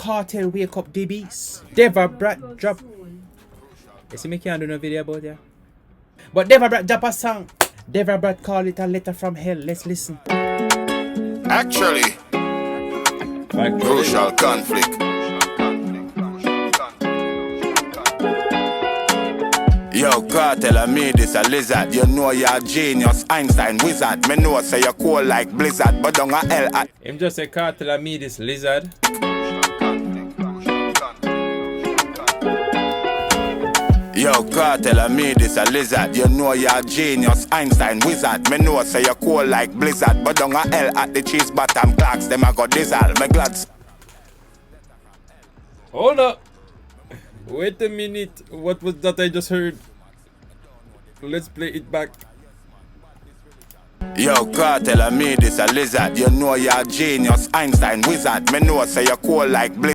Cartel wake up DBs. Deva Brat drop. You see me can't do no video about that. But Deva Brat drop a song. Deva Brat call it a letter from hell. Let's listen. Actually, crucial conflict. Yo, Cartel, I made this a lizard. You know you're a genius, Einstein wizard. Me know say you're cool like blizzard, but don't a hell at. Him just say Cartel, I made this lizard. Yo, Cartel, I made this a lizard. You know you're a genius, Einstein wizard. Me know say you're cool like blizzard, but don't a hell at the cheese bottom clocks. Them I got diesel, me glad. Hold up. Wait a minute. What was that I just heard? Let's play it back. Yo, Cartel, I made this a lizard. You know you're a genius, Einstein wizard. Me know say you're cool like blizzard.